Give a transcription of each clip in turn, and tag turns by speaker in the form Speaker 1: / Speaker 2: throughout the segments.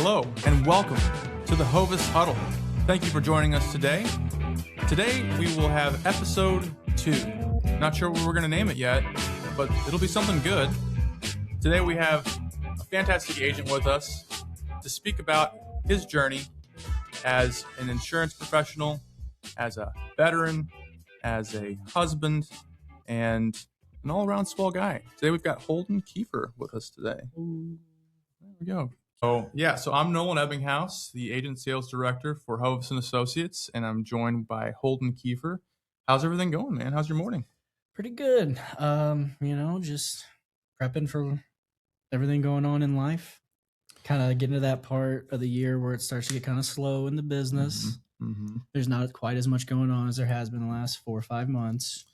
Speaker 1: Hello and welcome to the Hovis Huddle. Thank you for joining us today. Today we will have episode 2. Not sure what we're going to name it yet, but it'll be something good. Today we have a fantastic agent with us to speak about his journey as an insurance professional, as a veteran, as a husband, and an all-around swell guy. Today we've got Holden Kiefer with us today. Ooh, there we go. So I'm Nolan Ebbinghaus, the agent sales director for Hovis and Associates, and I'm joined by Holden Kiefer. How's everything going, man? How's your morning?
Speaker 2: Pretty good. Just prepping for everything going on in life. Kind of getting to that part of the year where it starts to get kind of slow in the business. Mm-hmm. There's not quite as much going on as there has been the last 4 or 5 months.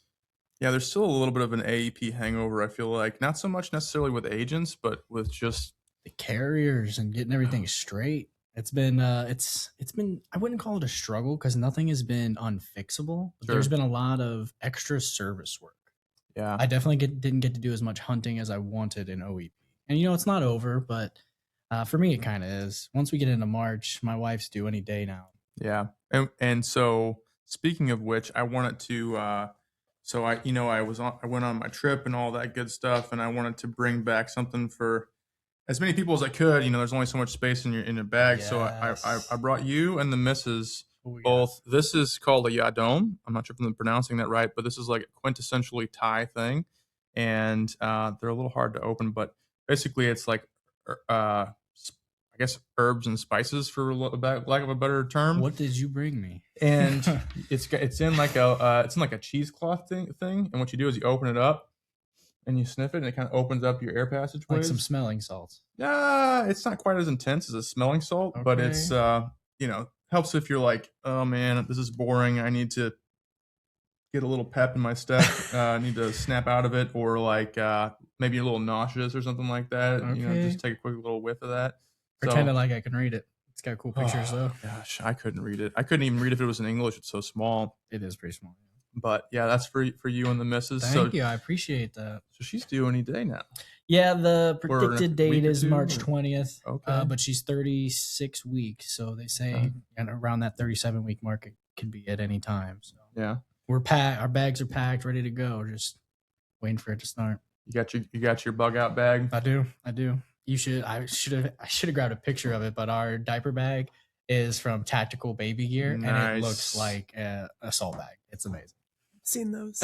Speaker 1: Yeah, there's still a little bit of an AEP hangover, I feel like. Not so much necessarily with agents, but with just
Speaker 2: the carriers and getting everything straight. It's been I wouldn't call it a struggle because nothing has been unfixable. Sure. There's been a lot of extra service work.
Speaker 1: Yeah.
Speaker 2: I definitely didn't get to do as much hunting as I wanted in OEP. And it's not over, but for me it kind of is. Once we get into March, my wife's due any day now.
Speaker 1: Yeah. And so speaking of which, I wanted to I went on my trip and all that good stuff, and I wanted to bring back something for as many people as I could. There's only so much space in your bag. Yes. So I brought you and the missus both. This is called a yadom. I'm not sure if I'm pronouncing that right, but this is like a quintessentially Thai thing. And they're a little hard to open, but basically it's like, I guess herbs and spices for lack of a better term.
Speaker 2: What did you bring me?
Speaker 1: And it's in like a cheesecloth thing. And what you do is you open it up and you sniff it, and it kind of opens up your air passageways.
Speaker 2: Like some smelling salts.
Speaker 1: Yeah, it's not quite as intense as a smelling salt, okay. But it's helps if you're like, oh man, this is boring. I need to get a little pep in my step. I need to snap out of it, or like maybe a little nauseous or something like that. Okay. Just take a quick little whiff of that.
Speaker 2: Pretending like I can read it. It's got cool pictures though.
Speaker 1: Gosh, I couldn't read it. I couldn't even read if it was in English. It's so small.
Speaker 2: It is pretty small.
Speaker 1: But yeah, that's for you and the missus.
Speaker 2: Thank you. I apprate that.
Speaker 1: So she's due any day now.
Speaker 2: Yeah, the predicted date is March 20th.
Speaker 1: Okay.
Speaker 2: But she's 36 weeks. So they say around that 37-week mark, it can be at any time. So
Speaker 1: yeah,
Speaker 2: we're packed. Our bags are packed, ready to go. Just waiting for it to start.
Speaker 1: You got your bug out bag?
Speaker 2: I do. I should have grabbed a picture of it, but our diaper bag is from Tactical Baby Gear, nice. And it looks like an assault bag. It's amazing.
Speaker 3: Seen those.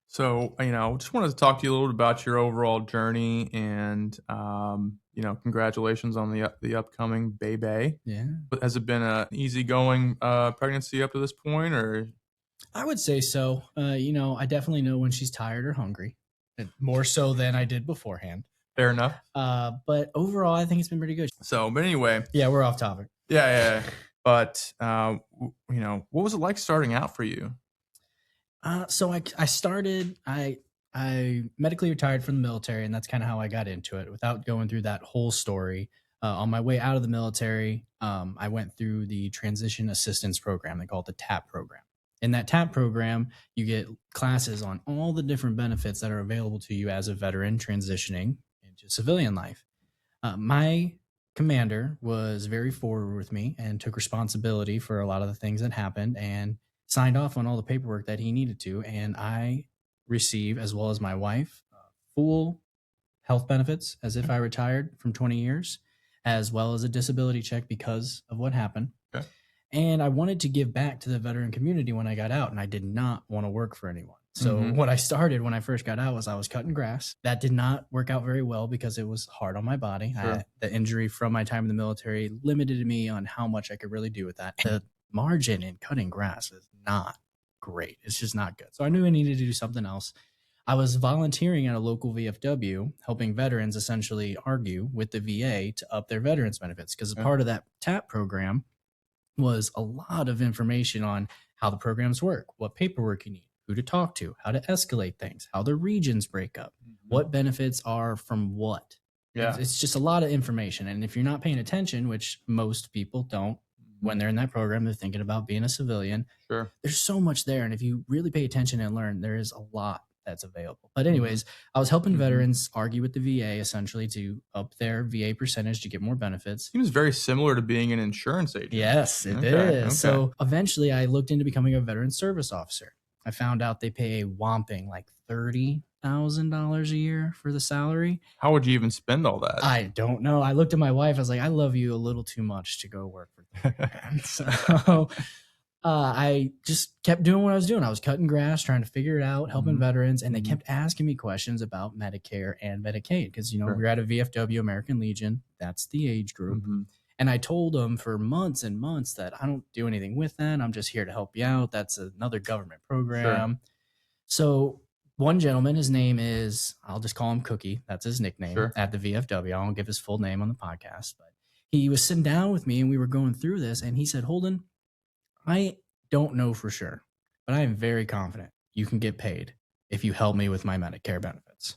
Speaker 1: So, just wanted to talk to you a little bit about your overall journey, and congratulations on the upcoming baby.
Speaker 2: Yeah.
Speaker 1: But has it been an easygoing pregnancy up to this point, or?
Speaker 2: I would say so. I definitely know when she's tired or hungry, more so than I did beforehand.
Speaker 1: Fair enough.
Speaker 2: But overall, I think it's been pretty good.
Speaker 1: So, but anyway.
Speaker 2: Yeah, we're off topic.
Speaker 1: Yeah. But, what was it like starting out for you?
Speaker 2: So I medically retired from the military, and that's kind of how I got into it without going through that whole story. On my way out of the military, I went through the Transition Assistance Program. They call it the TAP program. In that TAP program, you get classes on all the different benefits that are available to you as a veteran transitioning into civilian life. My commander was very forward with me and took responsibility for a lot of the things that happened and signed off on all the paperwork that he needed to. And I receive, as well as my wife, full health benefits as if I retired from 20 years, as well as a disability check because of what happened.
Speaker 1: Okay.
Speaker 2: And I wanted to give back to the veteran community when I got out, and I did not want to work for anyone. So what I started when I first got out was I was cutting grass. That did not work out very well because it was hard on my body.
Speaker 1: Sure.
Speaker 2: The injury from my time in the military limited me on how much I could really do with that. The margin in cutting grass is not great. It's just not good. So I knew I needed to do something else. I was volunteering at a local VFW, helping veterans essentially argue with the VA to up their veterans benefits, because part of that TAP program was a lot of information on how the programs work, what paperwork you need, who to talk to, how to escalate things, how the regions break up, what benefits are from what.
Speaker 1: Yeah.
Speaker 2: It's just a lot of information. And if you're not paying attention, which most people don't, when they're in that program, they're thinking about being a civilian.
Speaker 1: Sure.
Speaker 2: There's so much there. And if you really pay attention and learn, there is a lot that's available. But anyways, I was helping veterans argue with the VA essentially to up their VA percentage to get more benefits.
Speaker 1: Seems very similar to being an insurance agent.
Speaker 2: Yes, it is. So eventually I looked into becoming a veteran service officer. I found out they pay a whopping like $30,000 a year for the salary.
Speaker 1: How would you even spend all that?
Speaker 2: I don't know. I looked at my wife. I was like, I love you a little too much to go work for them. So I just kept doing what I was doing. I was cutting grass, trying to figure it out, helping veterans. And they kept asking me questions about Medicare and Medicaid because, we're at a VFW, American Legion. That's the age group. And I told them for months and months that I don't do anything with that. I'm just here to help you out. That's another government program. So one gentleman, his name is, I'll just call him Cookie. That's his nickname at the VFW. I won't give his full name on the podcast, but he was sitting down with me and we were going through this. And he said, Holden, I don't know for sure, but I am very confident you can get paid if you help me with my Medicare benefits.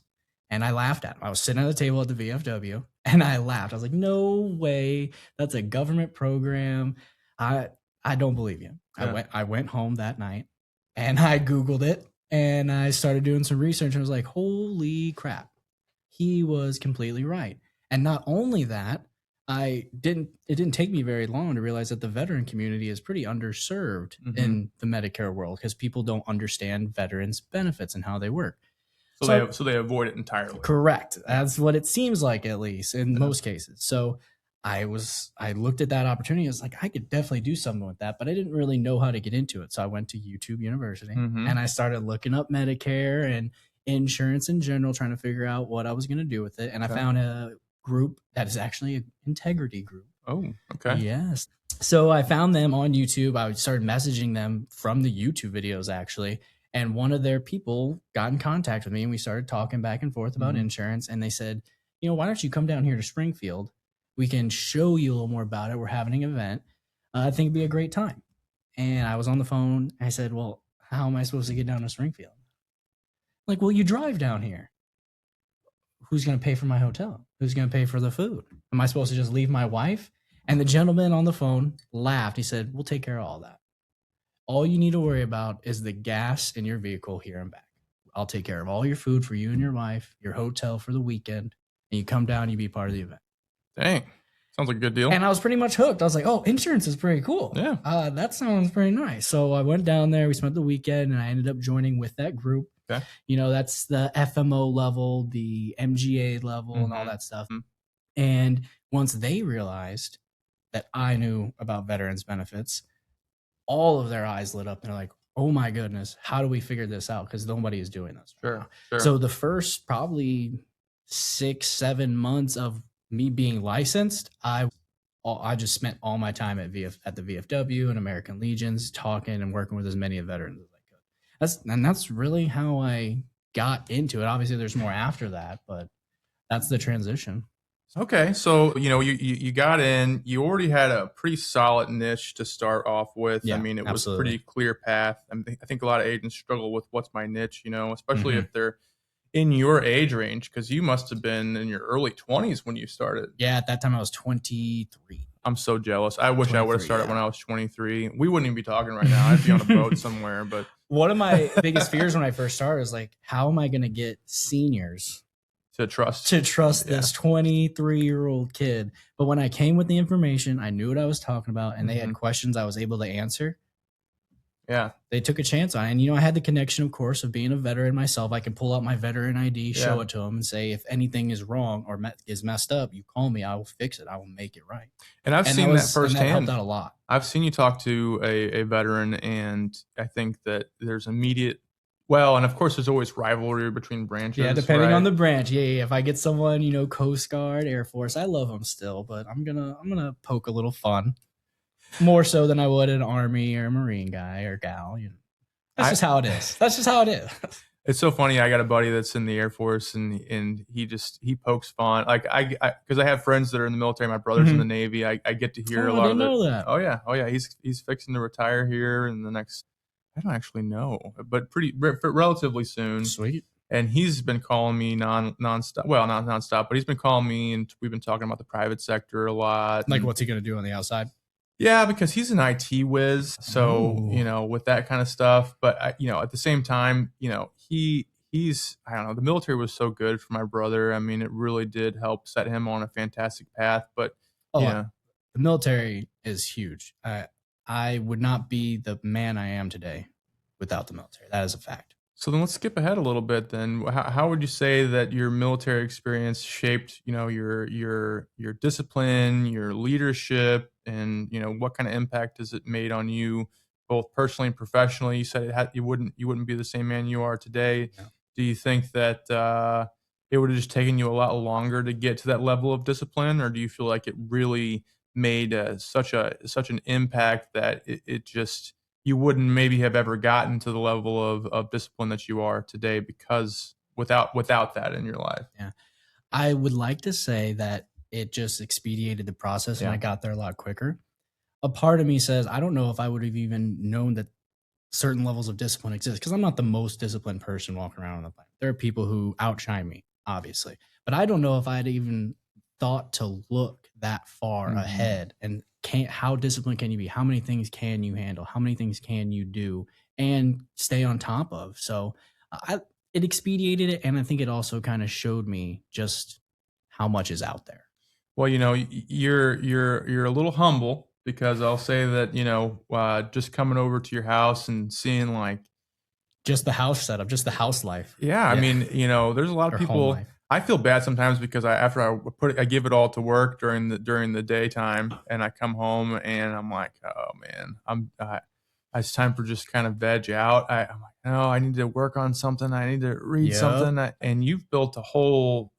Speaker 2: And I laughed at him. I was sitting at the table at the VFW and I laughed. I was like, no way. That's a government program. I don't believe you. I went home that night and I Googled it and I started doing some research and I was like, holy crap. He was completely right. And not only that, it didn't take me very long to realize that the veteran community is pretty underserved in the Medicare world because people don't understand veterans benefits and how they work.
Speaker 1: So they avoid it entirely.
Speaker 2: Correct. That's what it seems like, at least in most cases. So I looked at that opportunity. I was like, I could definitely do something with that, but I didn't really know how to get into it. So I went to YouTube University and I started looking up Medicare and insurance in general, trying to figure out what I was going to do with it. And I found a group that is actually an integrity group.
Speaker 1: Oh, okay.
Speaker 2: Yes. So I found them on YouTube. I started messaging them from the YouTube videos, actually. And one of their people got in contact with me and we started talking back and forth about insurance. And they said, why don't you come down here to Springfield? We can show you a little more about it. We're having an event. I think it'd be a great time. And I was on the phone. I said, well, how am I supposed to get down to Springfield? Like, well, you drive down here. Who's going to pay for my hotel? Who's going to pay for the food? Am I supposed to just leave my wife? And the gentleman on the phone laughed. He said, we'll take care of all that. All you need to worry about is the gas in your vehicle here and back. I'll take care of all your food for you and your wife, your hotel for the weekend, and you come down, you be part of the event.
Speaker 1: Dang. Sounds like a good deal.
Speaker 2: And I was pretty much hooked. I was like, oh, insurance is pretty cool.
Speaker 1: Yeah.
Speaker 2: That sounds pretty nice. So I went down there, we spent the weekend, and I ended up joining with that group.
Speaker 1: Okay.
Speaker 2: That's the FMO level, the MGA level, and all that stuff. And once they realized that I knew about veterans benefits, all of their eyes lit up. They're like, oh my goodness, how do we figure this out? Because nobody is doing this.
Speaker 1: Sure.
Speaker 2: So the first probably 6-7 months of me being licensed, I just spent all my time at the VFW and American Legions talking and working with as many veterans as I could. That's really how I got into it. Obviously, there's more after that, but that's the transition.
Speaker 1: Okay, so you got in. You already had a pretty solid niche to start off with.
Speaker 2: Yeah,
Speaker 1: I mean, it was
Speaker 2: absolutely.
Speaker 1: a pretty clear path. I think a lot of agents struggle with what's my niche, especially if they're in your age range, because you must have been in your early 20s when you started.
Speaker 2: Yeah, at that time I was 23.
Speaker 1: I'm so jealous. I wish I would have started when I was 23. We wouldn't even be talking right now. I'd be on a boat somewhere. But
Speaker 2: one of my biggest fears when I first started was like, how am I going to get seniors
Speaker 1: to trust
Speaker 2: this 23-year-old kid? But when I came with the information, I knew what I was talking about, and they had questions I was able to answer.
Speaker 1: Yeah.
Speaker 2: They took a chance on it. And, I had the connection, of course, of being a veteran myself. I can pull out my veteran ID, show it to them, and say, if anything is wrong or is messed up, you call me. I will fix it. I will make it right.
Speaker 1: And I've seen that firsthand.
Speaker 2: And that helped out a lot.
Speaker 1: I've seen you talk to a veteran, and I think that there's immediate – well, and of course, there's always rivalry between branches.
Speaker 2: Yeah, depending on the branch. Yeah. If I get someone, Coast Guard, Air Force, I love them still, but I'm gonna poke a little fun, more so than I would an Army or a Marine guy or gal. That's just how it is. That's just how it is.
Speaker 1: It's so funny. I got a buddy that's in the Air Force, and he pokes fun. Like because I have friends that are in the military. My brother's in the Navy. I get to hear a lot of it.
Speaker 2: Know that.
Speaker 1: Oh yeah. He's fixing to retire here in the next. I don't actually know, but relatively soon.
Speaker 2: Sweet.
Speaker 1: And he's been calling me nonstop. Well, not nonstop, but he's been calling me, and we've been talking about the private sector a lot.
Speaker 2: Like, what's he going to do on the outside?
Speaker 1: Yeah, because he's an IT whiz. So, with that kind of stuff. But, at the same time, he I don't know, the military was so good for my brother. I mean, it really did help set him on a fantastic path. But
Speaker 2: Oh,
Speaker 1: yeah.
Speaker 2: the military is huge. I would not be the man I am today without the military. That is a fact.
Speaker 1: So then let's skip ahead a little bit then. How would you say that your military experience shaped, your discipline, your leadership, and, what kind of impact has it made on you both personally and professionally? You said you wouldn't be the same man you are today.
Speaker 2: Yeah.
Speaker 1: Do you think that it would have just taken you a lot longer to get to that level of discipline, or do you feel like it really made such an impact that it just you wouldn't maybe have ever gotten to the level of discipline that you are today because without that in your life?
Speaker 2: Yeah. I would like to say that it just expedited the process and
Speaker 1: Yeah.
Speaker 2: I got there a lot quicker. A part of me says, I don't know if I would have even known that certain levels of discipline exist because I'm not the most disciplined person walking around on the planet. There are people who outshine me, obviously, but I don't know if I'd even thought to look that far
Speaker 1: Mhm.
Speaker 2: ahead and how disciplined can you be? How many things can you handle? How many things can you do and stay on top of? So it expedited it, and I think it also kind of showed me just how much is out there.
Speaker 1: Well, you're a little humble because I'll say that, just coming over to your house and seeing like,
Speaker 2: Just the house setup, just the house life.
Speaker 1: yeah, I mean, there's a lot
Speaker 2: Or
Speaker 1: of
Speaker 2: home
Speaker 1: people.
Speaker 2: life.
Speaker 1: I feel bad sometimes because I give it all to work during the daytime, and I come home and I'm like, oh man, it's time for just kind of veg out. I'm like, no, I need to work on something. I need to read
Speaker 2: Yep.
Speaker 1: something. And you've built a whole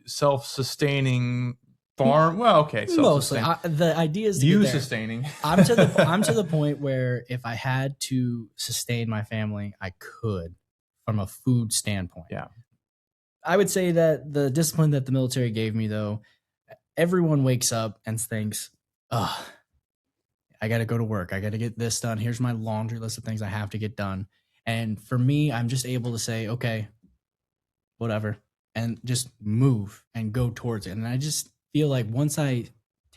Speaker 1: self-sustaining farm. Well, okay,
Speaker 2: Mostly,
Speaker 1: self-sustaining.
Speaker 2: the idea is to
Speaker 1: You
Speaker 2: get there.
Speaker 1: sustaining.
Speaker 2: I'm to the point where if I had to sustain my family, I could from a food standpoint.
Speaker 1: Yeah.
Speaker 2: I would say that the discipline that the military gave me, though, everyone wakes up and thinks, oh, I got to go to work. I got to get this done. Here's my laundry list of things I have to get done. And for me, I'm just able to say, okay, whatever, and just move and go towards it. And I just feel like once I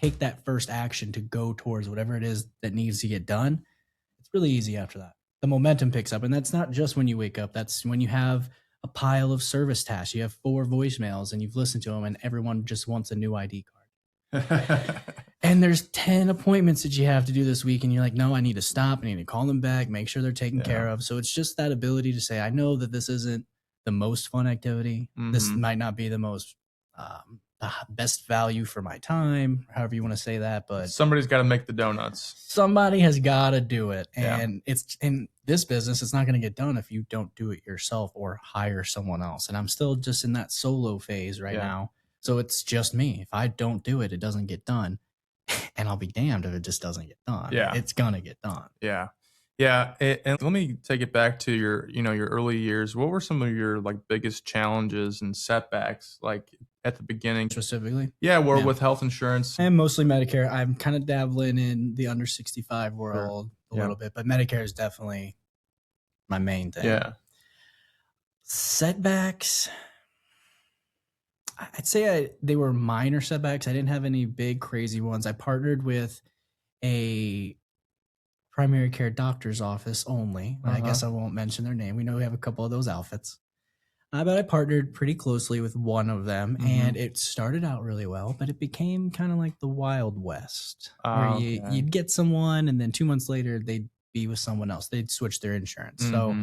Speaker 2: take that first action to go towards whatever it is that needs to get done, it's really easy after that. The momentum picks up. And that's not just when you wake up. That's when you have a pile of service tasks. You have 4 voicemails and you've listened to them and everyone just wants a new ID card. And there's 10 appointments that you have to do this week. And you're like, no, I need to stop. I need to call them back, make sure they're taken care of. So it's just that ability to say, I know that this isn't the most fun activity. Mm-hmm. This might not be the most best value for my time, however you want to say that, but
Speaker 1: somebody's got to make the donuts.
Speaker 2: Somebody has got to do it. And it's in this business, it's not going to get done if you don't do it yourself or hire someone else. And I'm still just in that solo phase right now. So it's just me. If I don't do it, it doesn't get done. And I'll be damned if it just doesn't get done.
Speaker 1: Yeah.
Speaker 2: It's going to get done.
Speaker 1: Yeah. Yeah. And let me take it back to your early years. What were some of your biggest challenges and setbacks at the beginning?
Speaker 2: Specifically?
Speaker 1: Yeah. With health insurance.
Speaker 2: And mostly Medicare. I'm kind of dabbling in the under 65 world a little bit, but Medicare is definitely my main thing.
Speaker 1: Yeah.
Speaker 2: Setbacks. I'd say they were minor setbacks. I didn't have any big crazy ones. I partnered with a primary care doctor's office only. I guess I won't mention their name. We know we have a couple of those outfits. But I partnered pretty closely with one of them, and it started out really well, but it became kind of like the Wild West, where you'd get someone, and then 2 months later, they'd be with someone else. They'd switch their insurance. So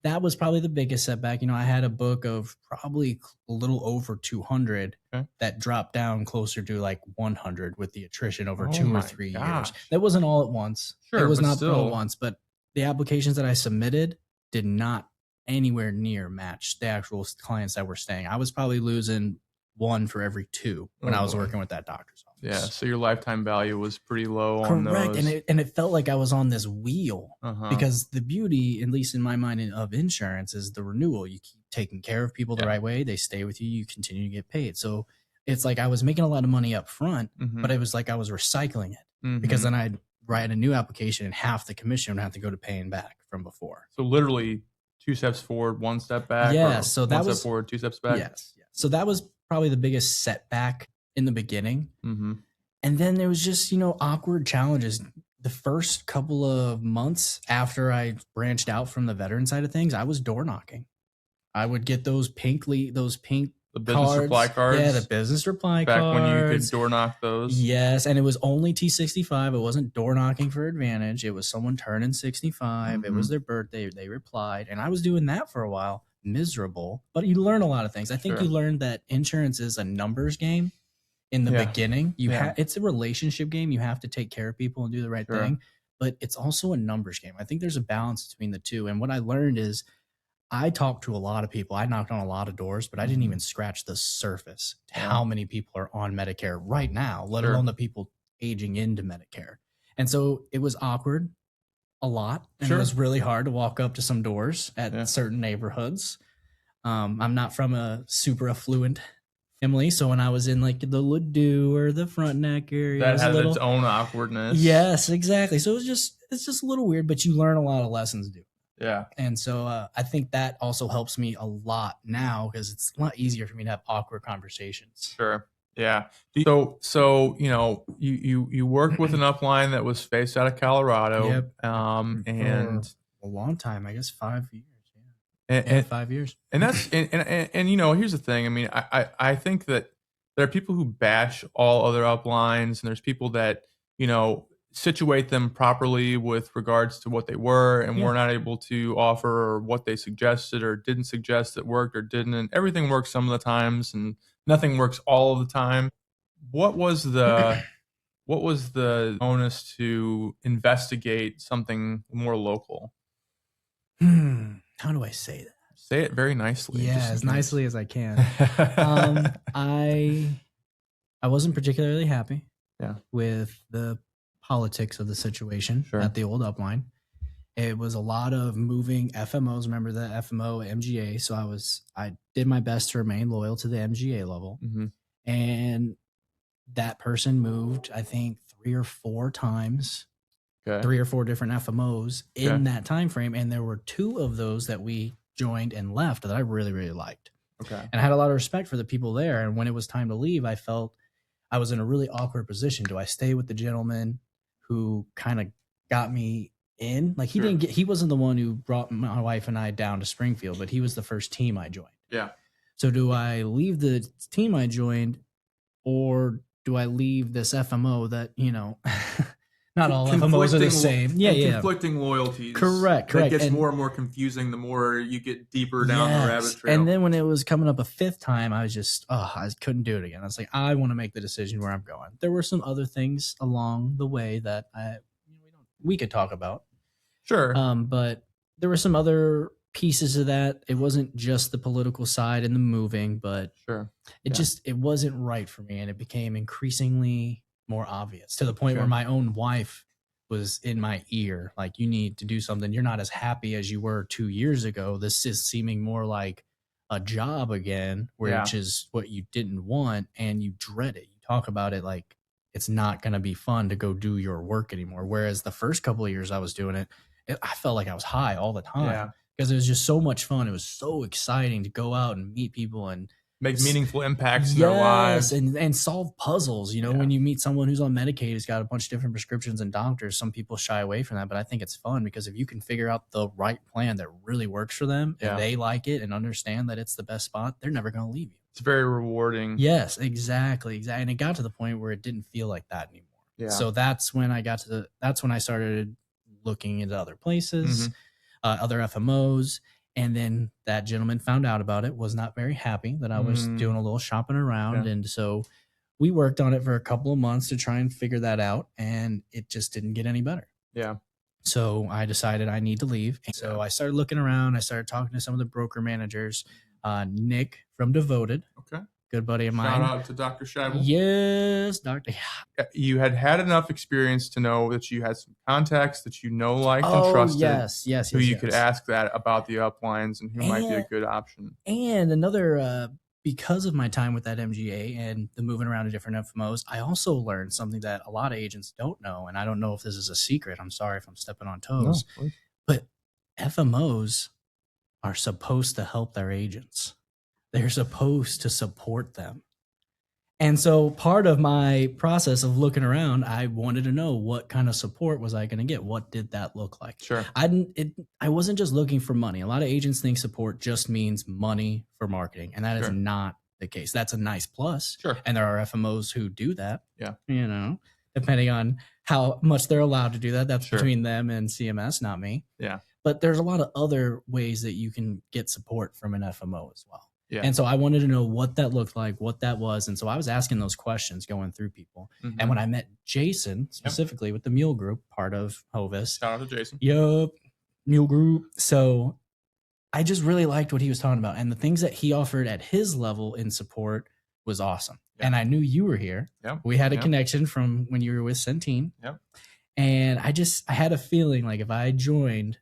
Speaker 2: that was probably the biggest setback. I had a book of probably a little over 200 that dropped down closer to 100 with the attrition over 2 or 3 years. That wasn't all at once.
Speaker 1: Sure,
Speaker 2: it was not all at once, but the applications that I submitted did not anywhere near match the actual clients that were staying. I was probably losing 1 for every 2 when I was working with that doctor's office.
Speaker 1: Yeah, so your lifetime value was pretty low on those.
Speaker 2: Correct, and it felt like I was on this wheel because the beauty, at least in my mind, of insurance is the renewal. You keep taking care of people the right way, they stay with you, you continue to get paid. So it's like I was making a lot of money up front, but it was like I was recycling it because then I'd write a new application and half the commission would have to go to paying back from before.
Speaker 1: So literally 2 steps forward, 1 step back.
Speaker 2: Yeah, so that
Speaker 1: 1
Speaker 2: was
Speaker 1: step forward, 2 steps back.
Speaker 2: Yes. So that was probably the biggest setback in the beginning. And then there was just, awkward challenges. The first couple of months after I branched out from the veteran side of things, I was door knocking. I would get those pink
Speaker 1: the business
Speaker 2: cards.
Speaker 1: reply cards.
Speaker 2: Yeah, the business reply
Speaker 1: back
Speaker 2: cards.
Speaker 1: When you could door knock those.
Speaker 2: Yes, and it was only T65. It wasn't door knocking for advantage. It was someone turning 65. It was their birthday. They replied, and I was doing that for a while. Miserable, but you learn a lot of things. I think you learned that insurance is a numbers game in the beginning. It's a relationship game. You have to take care of people and do the right thing, but it's also a numbers game. I think there's a balance between the two. And what I learned is I talked to a lot of people. I knocked on a lot of doors, but I didn't even scratch the surface to how many people are on Medicare right now, let alone the people aging into Medicare. And so it was awkward a lot. And it was really hard to walk up to some doors at certain neighborhoods. I'm not from a super affluent family, so when I was in like the Ladue or the Frontenac area,
Speaker 1: that has its own awkwardness.
Speaker 2: Yes, exactly. So it's just a little weird, but you learn a lot of lessons doing.
Speaker 1: Yeah.
Speaker 2: And so I think that also helps me a lot now because it's a lot easier for me to have awkward conversations.
Speaker 1: Sure. Yeah. So you worked with an upline that was based out of Colorado.
Speaker 2: Yep.
Speaker 1: And
Speaker 2: for a long time, I guess 5 years.
Speaker 1: And
Speaker 2: 5 years.
Speaker 1: And that's and here's the thing. I mean, I think that there are people who bash all other uplines, and there's people that situate them properly with regards to what they were and were not able to offer, or what they suggested or didn't suggest that worked or didn't. And everything works some of the times, and nothing works all of the time. What was the onus to investigate something more local?
Speaker 2: How do I say that?
Speaker 1: Say it very nicely.
Speaker 2: Yeah, as nicely as I can. I wasn't particularly happy with the politics of the situation at the old upline. It was a lot of moving FMOs. Remember the FMO MGA? So I did my best to remain loyal to the MGA level. And that person moved, I think, 3 or 4 times. 3 or 4 different FMOs in that time frame, and there were 2 of those that we joined and left that I really, really liked. And I had a lot of respect for the people there. And when it was time to leave, I felt I was in a really awkward position. Do I stay with the gentleman who kind of got me in? Like he wasn't the one who brought my wife and I down to Springfield, but he was the first team I joined.
Speaker 1: Yeah.
Speaker 2: So do I leave the team I joined, or do I leave this FMO that not all FMOs are the same.
Speaker 1: Conflicting loyalties.
Speaker 2: Correct.
Speaker 1: It gets more and more confusing the more you get deeper down the rabbit trail.
Speaker 2: And then when it was coming up a 5th time, I was just, I couldn't do it again. I was like, I want to make the decision where I'm going. There were some other things along the way that we could talk about.
Speaker 1: Sure.
Speaker 2: But there were some other pieces of that. It wasn't just the political side and the moving, but it wasn't right for me. And it became increasingly more obvious to the point where my own wife was in my ear. Like, you need to do something. You're not as happy as you were 2 years ago. This is seeming more like a job again, which is what you didn't want, and you dread it. You talk about it like it's not going to be fun to go do your work anymore. Whereas the first couple of years I was doing it, I felt like I was high all the time because it was just so much fun. It was so exciting to go out and meet people and
Speaker 1: make meaningful impacts in their lives
Speaker 2: and solve puzzles. When you meet someone who's on Medicaid, who's got a bunch of different prescriptions and doctors, some people shy away from that, but I think it's fun because if you can figure out the right plan that really works for them and they like it and understand that it's the best spot, they're never going to leave you.
Speaker 1: It's very rewarding.
Speaker 2: Yes, exactly. And it got to the point where it didn't feel like that anymore. Yeah. So that's when I started looking into other places, other FMOs. And then that gentleman found out about it, was not very happy that I was doing a little shopping around. Yeah. And so we worked on it for a couple of months to try and figure that out. And it just didn't get any better.
Speaker 1: Yeah.
Speaker 2: So I decided I need to leave. And so I started looking around. I started talking to some of the broker managers. Nick from Devoted. Okay. Good buddy of mine.
Speaker 1: Shout out to Dr. Scheibel.
Speaker 2: Yes, Dr.
Speaker 1: You had enough experience to know that you had some contacts that liked, and trusted.
Speaker 2: Yes.
Speaker 1: Who you could ask that about the uplines and who might be a good option.
Speaker 2: And another, because of my time with that MGA and the moving around to different FMOs, I also learned something that a lot of agents don't know. And I don't know if this is a secret. I'm sorry if I'm stepping on toes. No, but FMOs are supposed to help their agents. They're supposed to support them. And so part of my process of looking around, I wanted to know what kind of support was I going to get? What did that look like?
Speaker 1: Sure.
Speaker 2: I wasn't just looking for money. A lot of agents think support just means money for marketing, and that is
Speaker 1: Sure.
Speaker 2: not the case. That's a nice plus.
Speaker 1: Sure.
Speaker 2: And there are FMOs who do that.
Speaker 1: Yeah.
Speaker 2: You know, depending on how much they're allowed to do that. That's
Speaker 1: Sure.
Speaker 2: between them and CMS, not me.
Speaker 1: Yeah.
Speaker 2: But there's a lot of other ways that you can get support from an FMO as well.
Speaker 1: Yeah.
Speaker 2: And so I wanted to know what that looked like, what that was. And so I was asking those questions going through people.
Speaker 1: Mhm.
Speaker 2: And when I met Jason, specifically with the Mule Group, part of Hovis.
Speaker 1: Shout out to Jason.
Speaker 2: Yup. Mule Group. So I just really liked what he was talking about. And the things that he offered at his level in support was awesome.
Speaker 1: Yeah.
Speaker 2: And I knew you were here.
Speaker 1: Yep.
Speaker 2: We had a
Speaker 1: Yep.
Speaker 2: connection from when you were with Centene.
Speaker 1: Yep.
Speaker 2: And I had a feeling like if I joined,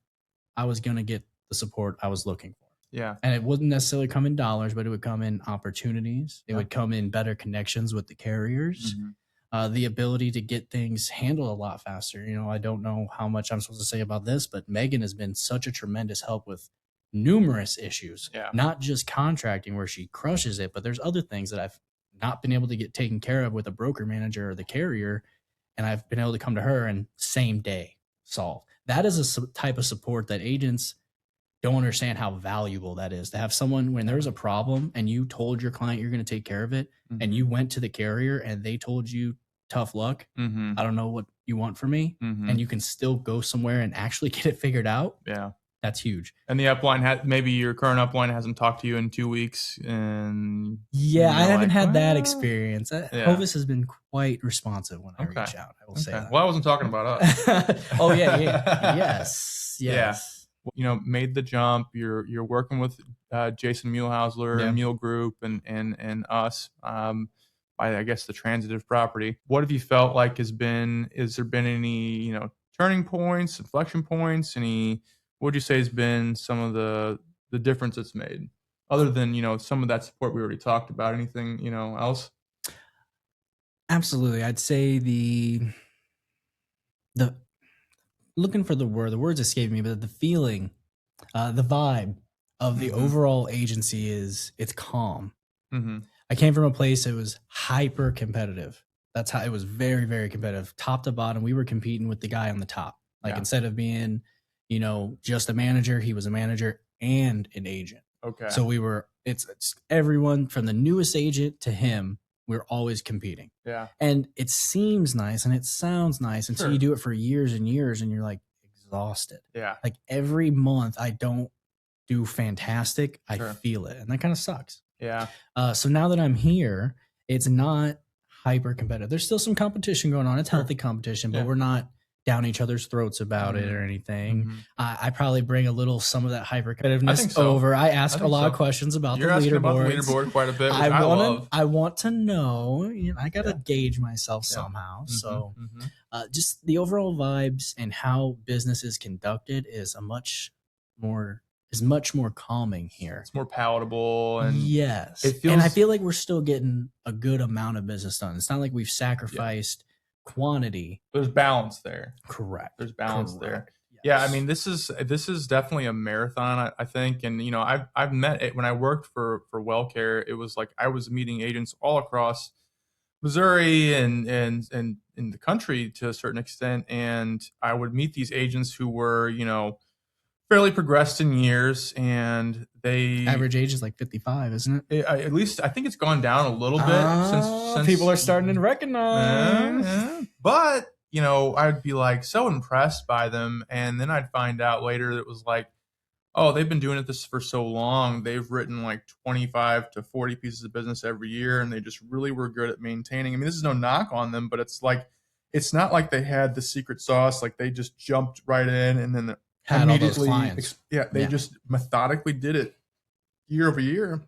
Speaker 2: I was going to get the support I was looking for.
Speaker 1: Yeah.
Speaker 2: And it wouldn't necessarily come in dollars, but it would come in opportunities. It would come in better connections with the carriers, the ability to get things handled a lot faster. You know, I don't know how much I'm supposed to say about this, but Megan has been such a tremendous help with numerous issues, not just contracting where she crushes it, but there's other things that I've not been able to get taken care of with a broker manager or the carrier. And I've been able to come to her and same day solve. That is a type of support that agents don't understand how valuable that is, to have someone when there's a problem and you told your client you're going to take care of it, and you went to the carrier and they told you tough luck. I don't know what you want from me. And you can still go somewhere and actually get it figured out.
Speaker 1: Yeah.
Speaker 2: That's huge.
Speaker 1: And the upline maybe your current upline hasn't talked to you in 2 weeks. And
Speaker 2: I haven't had that experience. Hovis has been quite responsive when I reach out. I will say that.
Speaker 1: Well, I wasn't talking about us.
Speaker 2: Oh yeah. Yes.
Speaker 1: Yeah. You know, made the jump. You're working with Jason Muehlhausler and Mule Group and us. I guess the transitive property. What have you felt like has there been any, turning points, inflection points? What would you say has been some of the difference it's made? Other than, some of that support we already talked about. Anything, else?
Speaker 2: Absolutely. I'd say the looking for the words escape me, but the feeling, the vibe of the overall agency it's calm. I came from a place that was hyper competitive. That's how it was, very, very competitive, top to bottom. We were competing with the guy on the top. Instead of being, just a manager, he was a manager and an agent.
Speaker 1: Okay.
Speaker 2: So it's everyone from the newest agent to him. We're always competing.
Speaker 1: Yeah.
Speaker 2: And it seems nice and it sounds nice until you do it for years and years and you're like exhausted.
Speaker 1: Yeah.
Speaker 2: Like every month I don't do fantastic. I feel it. And that kind of sucks.
Speaker 1: Yeah.
Speaker 2: So now that I'm here, it's not hyper competitive. There's still some competition going on. It's healthy competition, but we're not down each other's throats about it or anything. I probably bring some of that hyper competitiveness over. I ask a lot of questions about the leaderboard.
Speaker 1: About the leaderboard quite a bit, which
Speaker 2: I want to know. I got to gauge myself somehow. So just the overall vibes and how business is conducted is much more calming here.
Speaker 1: It's more palatable, and
Speaker 2: and I feel like we're still getting a good amount of business done. It's not like we've sacrificed quantity.
Speaker 1: There's balance there.
Speaker 2: Correct.
Speaker 1: There's balance there.
Speaker 2: Yes.
Speaker 1: Yeah, I mean, this is definitely a marathon, I think. And I've met it when I worked for WellCare. It was like I was meeting agents all across Missouri and in the country to a certain extent, and I would meet these agents who were fairly progressed in years, and they
Speaker 2: average age is like 55, isn't it?
Speaker 1: At least I think it's gone down a little bit since
Speaker 2: people are starting to recognize.
Speaker 1: But I'd be like so impressed by them, and then I'd find out later that it was like, oh, they've been doing this for so long. They've written like 25 to 40 pieces of business every year, and they just really were good at maintaining. I mean, this is no knock on them, but it's not like they had the secret sauce. Like they just jumped right in and then
Speaker 2: had all those clients.
Speaker 1: They just methodically did it year over year.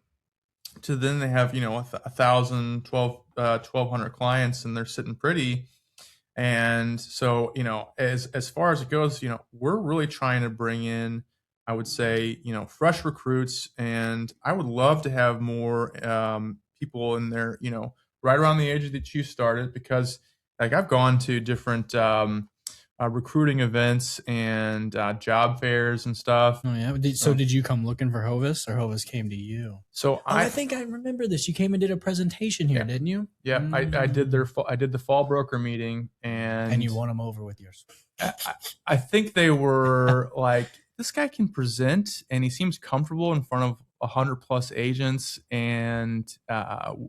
Speaker 1: To then they have 1,000, 1,200 clients, and they're sitting pretty. And so as far as it goes, we're really trying to bring in, I would say, fresh recruits, and I would love to have more people in there, right around the age that you started, because like I've gone to different recruiting events and job fairs and stuff.
Speaker 2: Oh yeah. Did you come looking for Hovis, or Hovis came to you?
Speaker 1: So
Speaker 2: I think I remember this. You came and did a presentation here, didn't you?
Speaker 1: Yeah, I did I did the fall broker meeting, and
Speaker 2: you won them over with yours.
Speaker 1: I think they were like, this guy can present, and he seems comfortable in front of 100+ agents, and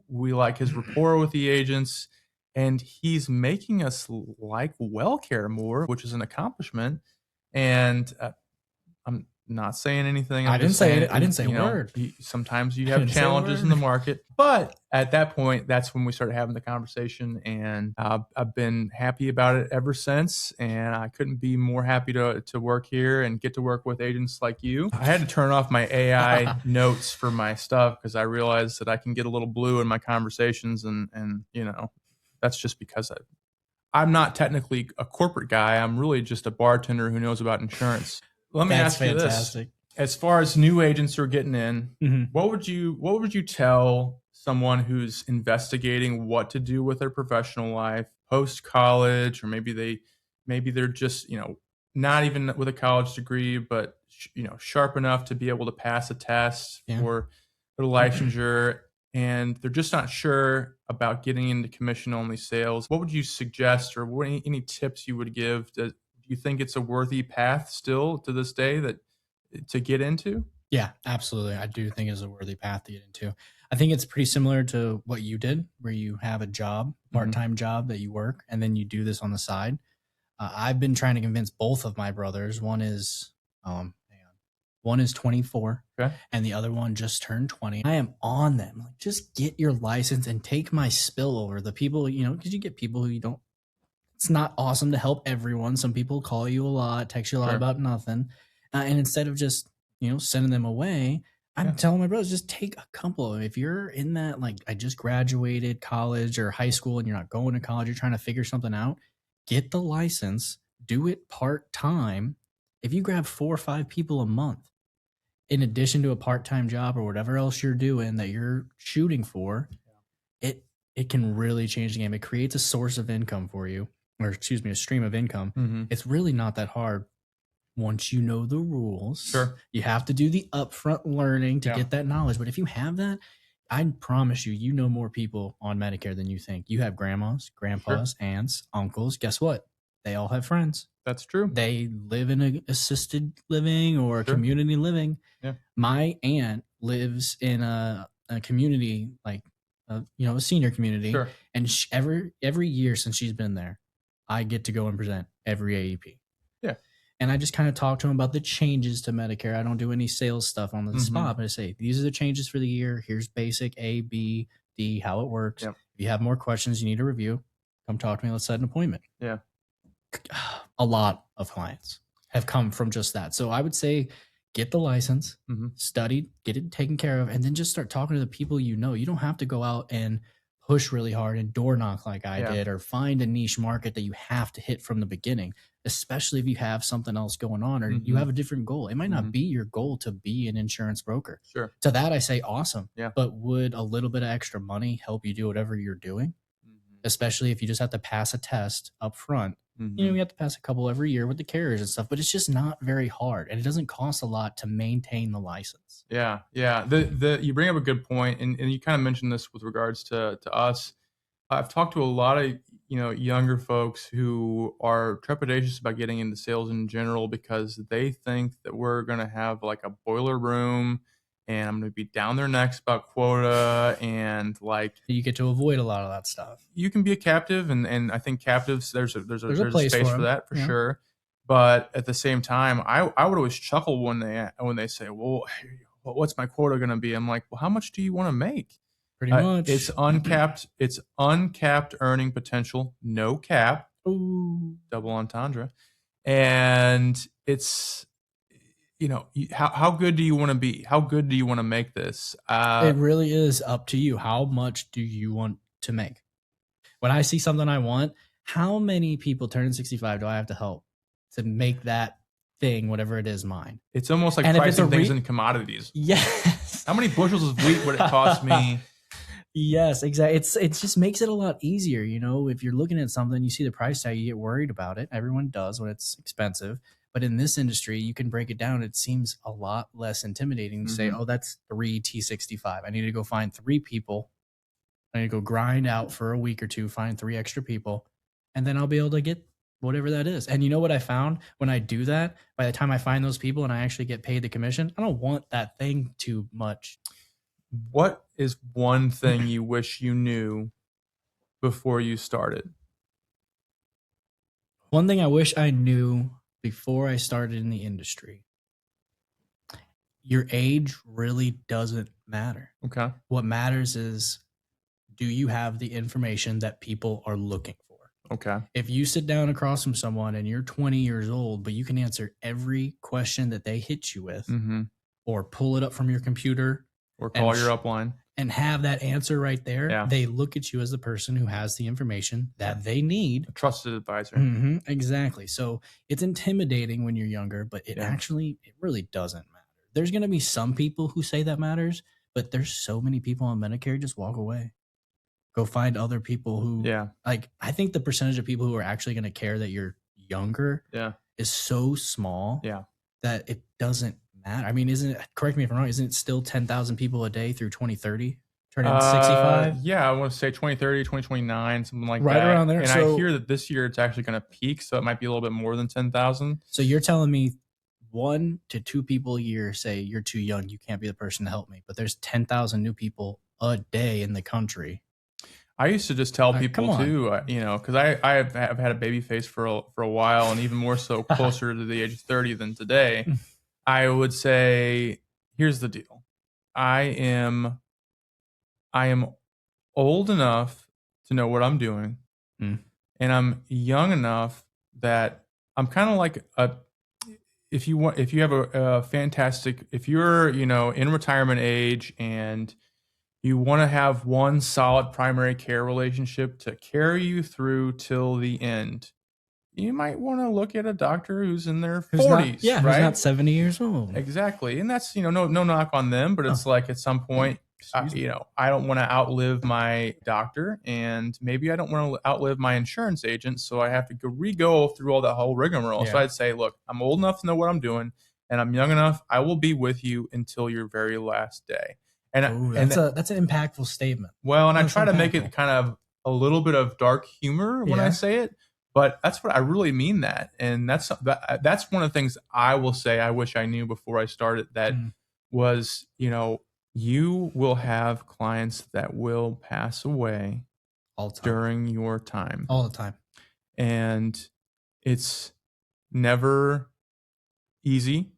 Speaker 1: we like his rapport with the agents, and he's making us like WellCare more, which is an accomplishment. And I'm not saying anything.
Speaker 2: I didn't say it. I didn't say a word.
Speaker 1: Sometimes you have challenges in the market, but at that point, that's when we started having the conversation, and I've been happy about it ever since. And I couldn't be more happy to work here and get to work with agents like you. I had to turn off my AI notes for my stuff because I realized that I can get a little blue in my conversations, and that's just because I'm not technically a corporate guy. I'm really just a bartender who knows about insurance. Let me ask you this: as far as new agents who are getting in, what would you tell someone who's investigating what to do with their professional life post college, or maybe they're just not even with a college degree, but sharp enough to be able to pass a test for their licensure, and they're just not sure about getting into commission only sales? What would you suggest, or any tips you would give? Do you think it's a worthy path still to this day to get into?
Speaker 2: Yeah, absolutely. I do think it's a worthy path to get into. I think it's pretty similar to what you did, where you have a job, part-time job that you work, and then you do this on the side. I've been trying to convince both of my brothers. One is 24, and the other one just turned 20. I am on them. Like, just get your license and take my spillover. The people, because you get people who you don't. It's not awesome to help everyone. Some people call you a lot, text you a lot about nothing. And instead of just, sending them away, I'm telling my brothers, just take a couple of them. If you're in that, like, I just graduated college or high school and you're not going to college, you're trying to figure something out, get the license, do it part-time. If you grab 4 or 5 people a month, in addition to a part-time job or whatever else you're doing that you're shooting for, it can really change the game. It creates a source of income for you. Or a stream of income. It's really not that hard once you know the rules. You have to do the upfront learning to get that knowledge. But if you have that, I promise you know more people on Medicare than you think. You have grandmas, grandpas, aunts, uncles. Guess what? They all have friends.
Speaker 1: That's true.
Speaker 2: They live in an assisted living or community living. My aunt lives in a community, like a senior community. And every year since she's been there, I get to go and present every AEP. And I just kind of talk to them about the changes to Medicare. I don't do any sales stuff on the spot, but I say, these are the changes for the year. Here's basic A, B, D, how it works. If you have more questions you need to review, come talk to me. Let's set an appointment. A lot of clients have come from just that. So I would say, get the license, study, get it taken care of, and then just start talking to the people you know. You don't have to go out and push really hard and door knock like I did, or find a niche market that you have to hit from the beginning, especially if you have something else going on or you have a different goal. It might not be your goal to be an insurance broker. To that, I say, awesome. But would a little bit of extra money help you do whatever you're doing? Especially if you just have to pass a test up front. You have to pass a couple every year with the carriers and stuff, but it's just not very hard, and it doesn't cost a lot to maintain the license.
Speaker 1: You bring up a good point, and you kind of mentioned this with regards to us. I've talked to a lot of younger folks who are trepidatious about getting into sales in general because they think that we're going to have like a boiler room, and I'm going to be down their necks about quota, and like
Speaker 2: you get to avoid a lot of that stuff.
Speaker 1: You can be a captive, and I think captives there's a place for that for sure. But at the same time, I would always chuckle when they say, "Well, what's my quota going to be?" I'm like, "Well, how much do you want to make?"
Speaker 2: Pretty much.
Speaker 1: It's uncapped. It's uncapped earning potential, no cap.
Speaker 2: Ooh.
Speaker 1: Double entendre, and it's. How good do you want to be? How good do you want to make this?
Speaker 2: It really is up to you. How much do you want to make? When I see something I want, how many people turning 65 do I have to help to make that thing, whatever it is, mine?
Speaker 1: It's almost like pricing things in commodities.
Speaker 2: Yes.
Speaker 1: How many bushels of wheat would it cost me
Speaker 2: Yes, exactly. It just makes it a lot easier, you know. If you're looking at something, you see the price tag, you get worried about it. Everyone does when it's expensive. But in this industry, you can break it down. It seems a lot less intimidating to say,
Speaker 1: Mhm.
Speaker 2: "Oh, that's 3 T65. I need to go find 3 people. I need to go grind out for a week or two, find 3 extra people, and then I'll be able to get whatever that is." And you know what I found when I do that? By the time I find those people and I actually get paid the commission, I don't want that thing too much.
Speaker 1: What is one thing you wish you knew before you started?
Speaker 2: One thing I wish I knew before I started in the industry, your age really doesn't matter.
Speaker 1: Okay.
Speaker 2: What matters is, do you have the information that people are looking for?
Speaker 1: Okay.
Speaker 2: If you sit down across from someone and you're 20 years old, but you can answer every question that they hit you with,
Speaker 1: Mm-hmm.
Speaker 2: or pull it up from your computer
Speaker 1: Or
Speaker 2: and
Speaker 1: call your upline.
Speaker 2: and have that answer right there,
Speaker 1: Yeah.
Speaker 2: they look at you as the person who has the information that they need.
Speaker 1: A trusted advisor.
Speaker 2: Exactly. So it's intimidating when you're younger, but it really doesn't matter. There's going to be some people who say that matters, but there's so many people on Medicare, just walk away. Go find other people who,
Speaker 1: Yeah.
Speaker 2: like, I think the percentage of people who are actually going to care that you're younger
Speaker 1: Yeah.
Speaker 2: is so small
Speaker 1: Yeah.
Speaker 2: that it doesn't matter. I mean, correct me if I'm wrong, isn't it still 10,000 people a day through 2030? Turning 65?
Speaker 1: Yeah, I want to say 2030, 2029, something like that.
Speaker 2: Right around there.
Speaker 1: And
Speaker 2: So-
Speaker 1: I hear that this year it's actually going to peak, so it might be a little bit more than 10,000.
Speaker 2: So you're telling me 1 to 2 people a year say you're too young, you can't be the person to help me, but there's 10,000 new people a day in the country.
Speaker 1: I used to just tell
Speaker 2: Come
Speaker 1: people
Speaker 2: on.
Speaker 1: too, you know, because I have had a baby face for a while, and even more so closer to the age of 30 than today. I would say, here's the deal: I am old enough to know what I'm doing,
Speaker 2: Mm.
Speaker 1: and I'm young enough that I'm kind of like if you have a fantastic, if you're, you know, in retirement age and you want to have one solid primary care relationship to carry you through till the end, you might want to look at a doctor who's in their 40s,
Speaker 2: Who's
Speaker 1: right?
Speaker 2: not 70 years old.
Speaker 1: Exactly. And that's, you know, no knock on them, but it's like at some point, you know, I don't want to outlive my doctor, and maybe I don't want to outlive my insurance agent. So I have to go through all that whole rigmarole.
Speaker 2: Yeah.
Speaker 1: So I'd say, look, I'm old enough to know what I'm doing, and I'm young enough. I will be with you until your very last day. And
Speaker 2: That's an impactful statement.
Speaker 1: Well, and
Speaker 2: That's
Speaker 1: I try to make
Speaker 2: impactful.
Speaker 1: it kind of a little bit of dark humor when I
Speaker 2: Yeah.
Speaker 1: say it, but that's what I really mean that. And that's one of the things I will say I wish I knew before I started, that was, you know, you will have clients that will pass away
Speaker 2: All the time.
Speaker 1: during your time.
Speaker 2: All the time.
Speaker 1: And it's never easy.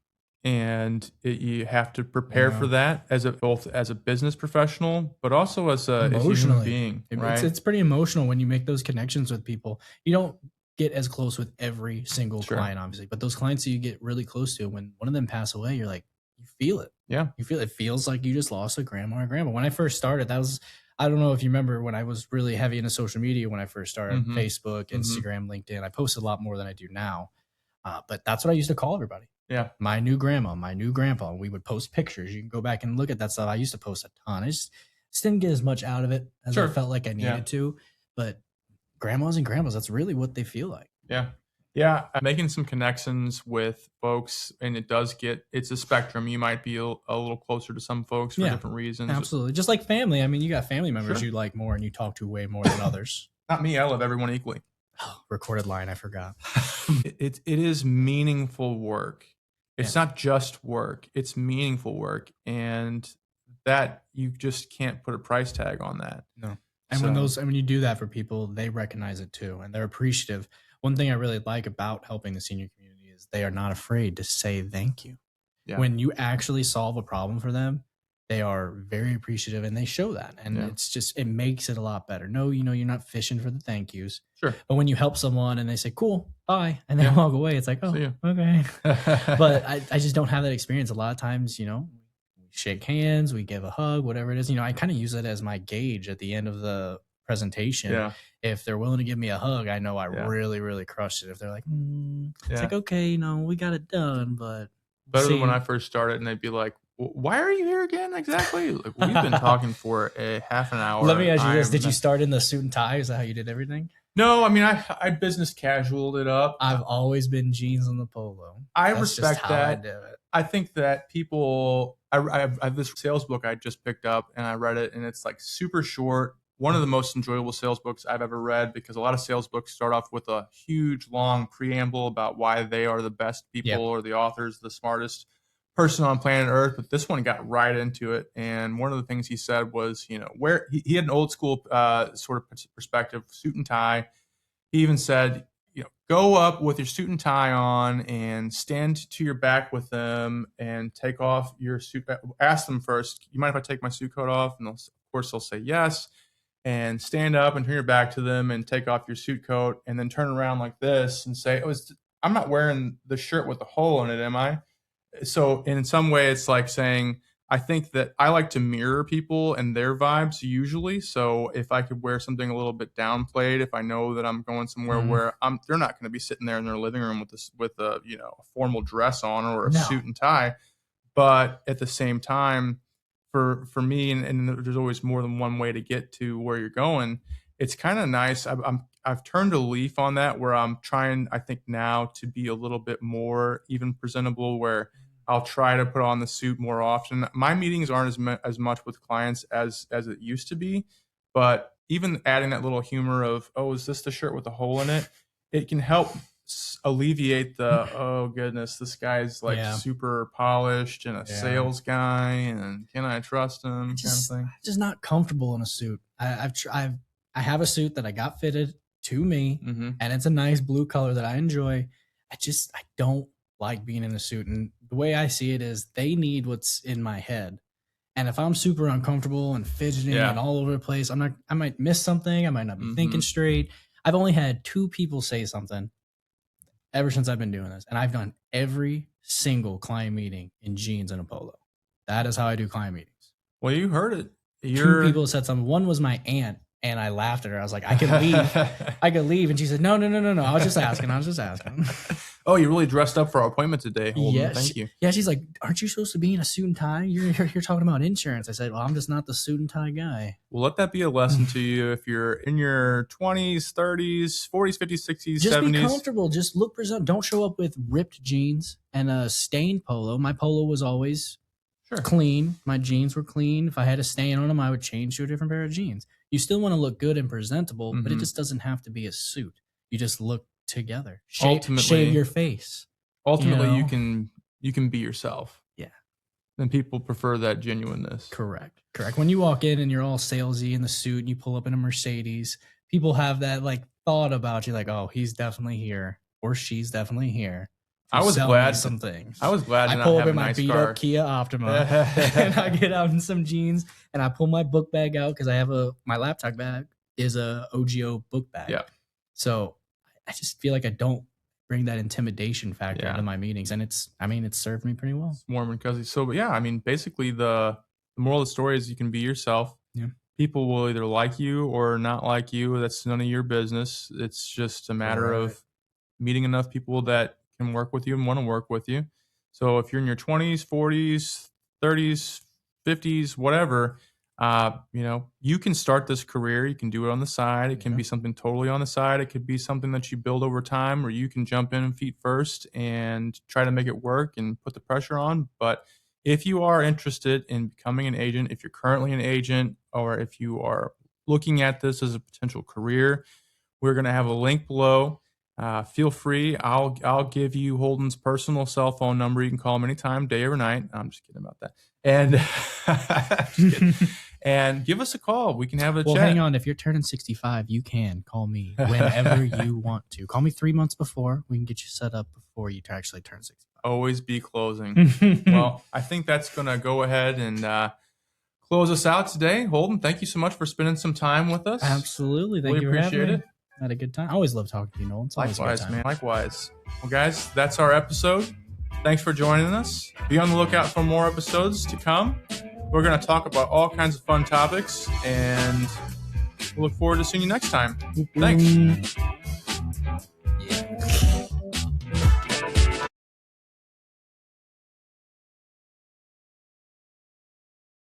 Speaker 1: And you have to prepare for that both as a business professional, but also as a human being. Right?
Speaker 2: It's pretty emotional when you make those connections with people. You don't get as close with every single client, obviously, but those clients that you get really close to, when one of them pass away, you're like, you feel it.
Speaker 1: Yeah.
Speaker 2: You feel it. Feels like you just lost a grandma or grandma. When I first started, I don't know if you remember when I was really heavy into social media when I first started, Facebook, Instagram, LinkedIn. I posted a lot more than I do now. But that's what I used to call everybody.
Speaker 1: Yeah.
Speaker 2: My new grandma, my new grandpa. We would post pictures. You can go back and look at that stuff. I used to post a ton. I just didn't get as much out of it as I felt like I needed to. But grandmas and grandpas, that's really what they feel like.
Speaker 1: Yeah. Yeah. I'm making some connections with folks, and it's a spectrum. You might be a little closer to some folks for different reasons.
Speaker 2: Absolutely. Just like family. I mean, you got family members you like more and you talk to way more than others.
Speaker 1: Not me. I love everyone equally.
Speaker 2: Recorded line. I forgot.
Speaker 1: It is meaningful work. It's not just work. It's meaningful work. And that you just can't put a price tag on that.
Speaker 2: No. And when you do that for people, they recognize it too, and they're appreciative. One thing I really like about helping the senior community is they are not afraid to say thank you. Yeah. When you actually solve a problem for them, they are very appreciative, and they show that. And it makes it a lot better. No, you know, you're not fishing for the thank yous.
Speaker 1: Sure.
Speaker 2: But when you help someone and they say, cool, bye, and they walk away, it's like, oh, okay. But I just don't have that experience. A lot of times, you know, we shake hands, we give a hug, whatever it is. You know, I kind of use it as my gauge at the end of the presentation. Yeah. If they're willing to give me a hug, I know I really, really crushed it. If they're like, it's like, okay, you know, we got it done, but
Speaker 1: better than when I first started and they'd be like, Why are you here again exactly? Like, we've been talking for a half an hour.
Speaker 2: Let me ask you this. Did you start in the suit and tie? Is that how you did everything?
Speaker 1: No, I mean, I business casualed it up.
Speaker 2: I've always been jeans on the polo.
Speaker 1: That's respect just how that.
Speaker 2: I do it.
Speaker 1: I think that people, I have this sales book I just picked up and I read it, and it's like super short. One of the most enjoyable sales books I've ever read, because a lot of sales books start off with a huge, long preamble about why they are the best people or the author's the smartest person on planet Earth. But this one got right into it. And one of the things he said was, where he had an old school sort of perspective, suit and tie. He even said, go up with your suit and tie on and stand to your back with them and take off your suit. Ask them first, you mind if I take my suit coat off? And of course they'll say yes. And stand up and turn your back to them and take off your suit coat, and then turn around like this and say, I'm not wearing the shirt with the hole in it, am I? So in some way, it's like saying, I think that I like to mirror people and their vibes usually. So if I could wear something a little bit downplayed, if I know that I'm going somewhere where they're not going to be sitting there in their living room with a formal dress on or a suit and tie, but at the same time, for me, and there's always more than one way to get to where you're going. It's kind of nice. I've turned a leaf on that, where I'm trying, I think now, to be a little bit more even presentable, where I'll try to put on the suit more often. My meetings aren't as much with clients as it used to be, but even adding that little humor of, oh, is this the shirt with the hole in it? It can help alleviate the, oh goodness, this guy's like super polished and a sales guy, and can I trust him? Kind of thing.
Speaker 2: I'm just not comfortable in a suit. I have a suit that I got fitted to me, and it's a nice blue color that I enjoy. I don't like being in a suit, and the way I see it is they need what's in my head. And if I'm super uncomfortable and fidgeting and all over the place, I might miss something. I might not be thinking straight. I've only had 2 people say something ever since I've been doing this, and I've done every single client meeting in jeans and a polo. That is how I do client meetings.
Speaker 1: Well, you heard it.
Speaker 2: 2 people said something. One was my aunt, and I laughed at her. I was like, I could leave. And she said, no. I was just asking.
Speaker 1: Oh, you really dressed up for our appointment today, Holden.
Speaker 2: Yeah,
Speaker 1: Thank you.
Speaker 2: Yeah, she's like, aren't you supposed to be in a suit and tie? You're talking about insurance. I said, well, I'm just not the suit and tie guy.
Speaker 1: Well, let that be a lesson to you if you're in your 20s, 30s, 40s, 50s, 60s,
Speaker 2: just
Speaker 1: 70s.
Speaker 2: Just be comfortable. Just look presentable. Don't show up with ripped jeans and a stained polo. My polo was always clean. My jeans were clean. If I had a stain on them, I would change to a different pair of jeans. You still want to look good and presentable, but it just doesn't have to be a suit. You just look together. Shave your face.
Speaker 1: Ultimately, you can be yourself.
Speaker 2: Yeah.
Speaker 1: And people prefer that genuineness.
Speaker 2: Correct. When you walk in and you're all salesy in the suit and you pull up in a Mercedes, people have that like thought about you, like, oh, he's definitely here or she's definitely here.
Speaker 1: I was glad
Speaker 2: some things.
Speaker 1: I was glad
Speaker 2: I pull up in my beat up Kia Optima and I get out in some jeans and I pull my book bag out because I have my laptop bag is a OGO book bag.
Speaker 1: Yeah.
Speaker 2: So I just feel like I don't bring that intimidation factor into my meetings, and it's served me pretty well.
Speaker 1: It's warm and cozy. So, but yeah, basically the moral of the story is you can be yourself.
Speaker 2: Yeah.
Speaker 1: People will either like you or not like you. That's none of your business. It's just a matter of meeting enough people that can work with you and want to work with you. So if you're in your 20s, 40s, 30s, 50s, whatever, you can start this career. You can do it on the side. It can be something totally on the side. It could be something that you build over time, or you can jump in feet first and try to make it work and put the pressure on. But if you are interested in becoming an agent, if you're currently an agent, or if you are looking at this as a potential career, we're going to have a link below. Feel free. I'll give you Holden's personal cell phone number. You can call him anytime, day or night. I'm just kidding about that. And give us a call. We can have a chat.
Speaker 2: Well, hang on. If you're turning 65, you can call me whenever you want to. Call me 3 months before. We can get you set up before you actually turn 65.
Speaker 1: Always be closing. Well, I think that's going to go ahead and close us out today. Holden, thank you so much for spending some time with us.
Speaker 2: Absolutely. Thank you for having me. Appreciate it. I had a good time. I always love talking to you, Nolan. It's
Speaker 1: likewise, man. Likewise. Well, guys, that's our episode. Thanks for joining us. Be on the lookout for more episodes to come. We're going to talk about all kinds of fun topics, and we'll look forward to seeing you next time. Thanks.